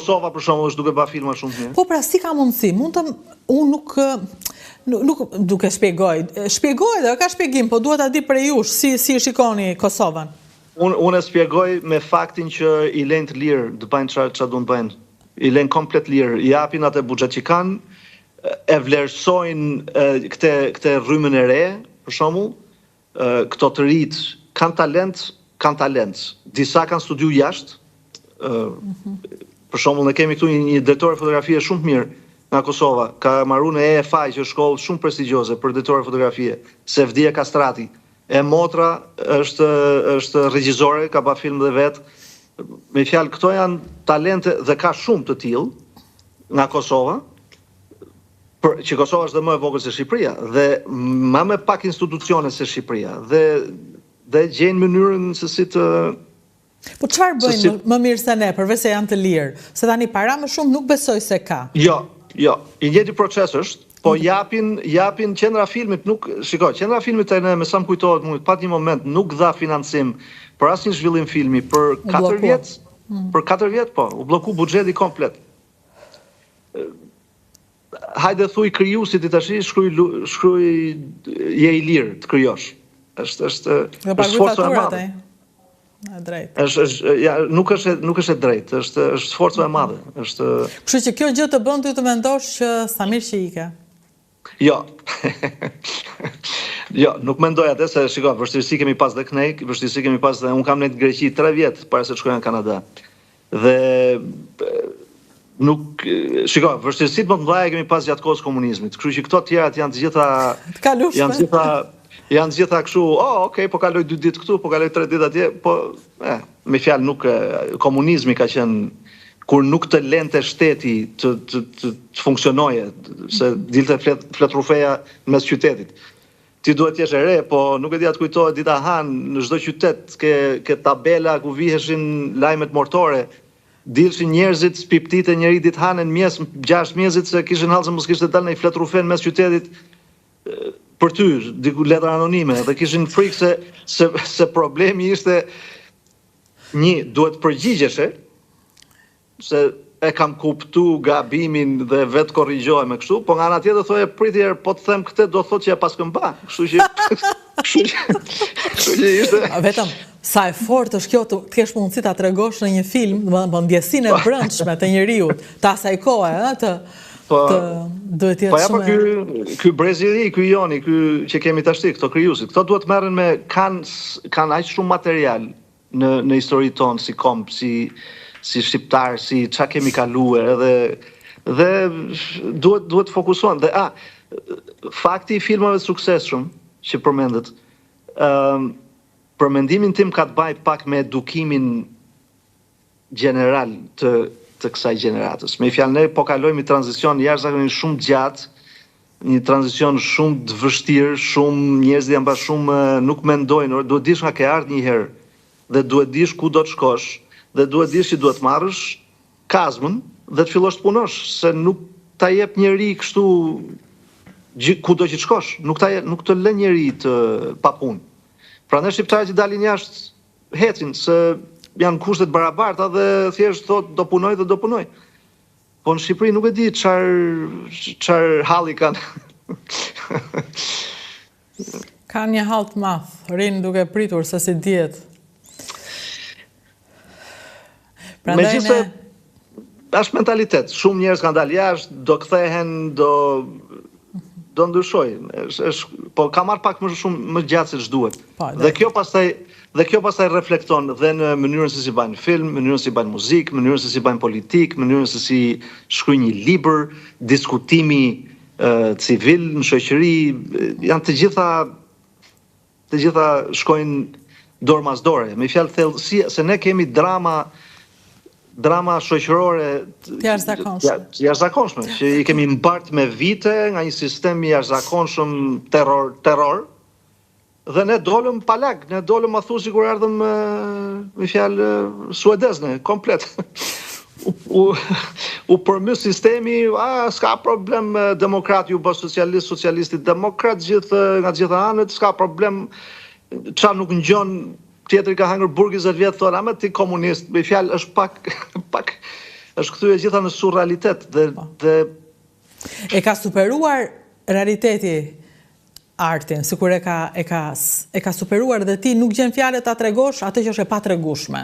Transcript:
Kosova për shembull është duke bërë filma shumë të mirë. Po pra si ka mundësi? Unë nuk duke shpjegoj dhe ka shpjegim, po duhet ta di prej jush si shikoni Kosovën. Unë e shpjegoj me faktin që i lejnë të lirë të bëjnë çfarë duan bëjnë. I lejnë komplet lirë, i japin atë buxhet që kanë, e vlerësojnë këtë rrymën e re, për shembull, këto të rit kanë talent. Disa kanë studiu jashtë. Për shembull, ne kemi këtu një drejtore fotografie shumë të mirë nga Kosova, ka marrë në EFI, që është shkollë shumë prestigjioze për drejtore fotografie, Sevdia Kastrati. E motra është regjizore, ka bërë film dhe vetë. Me fjalë, këto janë talente dhe ka shumë të tillë nga Kosova, që Kosova është dhe më e vogël se Shqipëria, dhe më me pak institucione se Shqipëria, dhe gjejnë mënyrën se si të... Po çfarë bëjnë më mirë se ne, përveç se janë të lirë? Se tani para më shumë nuk besoj se ka. Jo, i njëjti proces është, po japin qendra filmit, qendra filmit e ne, me sa më kujtohet mua, pat një moment nuk dha financim për asnjë zhvillim filmi për 4 vjet. Për 4 vjet, po, u blloku buxheti komplet. Hajde thuj krijuesit i tash, shkruaj je i lirë të krijosh. Është sforcë e madhe. Nuk është e drejtë, është sforcë e madhe. Kështu që kjo gjë të bën ty të mendosh që Samir që ike? Jo. Jo, nuk mendoj atë se shiko, vështirësi kemi pas dhe kënej, vështirësi kemi pas dhe unë kam në Greqi 3 vjet para se të shkoja në Kanada. Dhe nuk shiko, vështirësit më të mëdha kemi pas gjatë kohës komunizmit. Kështu që këto të tjerat janë të gjitha janë gjitha kështu, okay, po kaloj 2 ditë këtu, po kaloj 3 ditë atje, po me fjalë nuk komunizmi ka qenë kur nuk të lente shteti të funksionoje, se dilte fletrufeja në mes qytetit. Ti duhet t'jesh e re, po nuk e di atë kujtohet dita Han, në çdo qytet ke tabela ku viheshin lajmet mortore, dilshin njerëzit spiptite njëri ditë Han në mjes 6 mjesec se kishin hallë se mos kishte dalë në fletrufe në mes qytetit për ty, diku letra anonime, dhe kishin frikë se problemi ishte duhet përgjigjeshe, se e kam kuptu gabimin dhe vetë korrigjohem me kështu, po nga ana tjetër thoje pritjer, po të them këtë do thotë që e paskëm ba. Kështu që ishte... Vetëm, sa e fort është kjo të kesh mundësi ta tregosh në një film, më ndjesinë e brendshme të njeriut, të asaj kohe, duhet jetë shumë... Po ja, po ky Brezili, ky Joni, ky që kemi tashti, këto krijuesit, këto duhet merren me... Kanë aq shumë material në historitë tonë, si komp, si shqiptar, si qa kemi kaluar, dhe duhet fokusohen. Dhe fakti i filmave suksesshëm që përmendet, për mendimin tim ka të baj pak me edukimin general të kësaj gjeneratës. Me fjalë, ne po kalojmë një tranzicion jashtëzakonisht shumë gjatë, një tranzicion shumë të vështirë, shumë njerëzit janë shumë nuk mendojnë, duhet dish nga ke ardhur një herë, dhe duhet dish ku do të shkosh, dhe duhet dish që duhet marrësh kazmën dhe të fillosh të punosh, se nuk ta jep njeri kështu kudo që të shkosh, nuk të lë njeri të pa punë. Prandaj shqiptarët që dalin jashtë hecin, se janë kushtet barabarta dhe thjesht thot do punoj dhe do punoj. Po në Shqipëri nuk e di çfarë halli kanë. Ka një hall të madh, rinë duke pritur se si dihet. Megjithëse është mentalitet, shumë njerëz kanë dalë jashtë, do kthehen, do ndryshojnë. Po ka marrë pak më gjatë se ç'duhet. Dhe kjo pastaj reflekton dhe në mënyrën se si bajnë film, mënyrën se si bajnë muzikë, mënyrën se si bajnë politikë, mënyrën se si shkruajnë një libër, diskutimi civil në shoqëri, janë të gjitha shkojnë dorë mas dore. Me fjalë thellësi, se ne kemi drama shoqërore jashtëzakonshme, që i kemi mbart me vite nga një sistem i jashtëzakonshëm terror, dhe ne dolëm palag, ne dolëm a thu sikur erdhëm me fjalë suedezne, komplet. U përmys sistemi, s'ka problem demokrati u bë socialist, socialisti demokrat, nga gjitha anët, s'ka problem, qa nuk ngjon. Tjetëri ka hangër burgizet vjetë, thonë, ama ti komunist, me fjalë është është kthyer gjitha në surrealitet dhe e ka superuar realiteti artin, sikur e ka superuar dhe ti nuk gjen fjalë ta tregosh atë që është e patregueshme.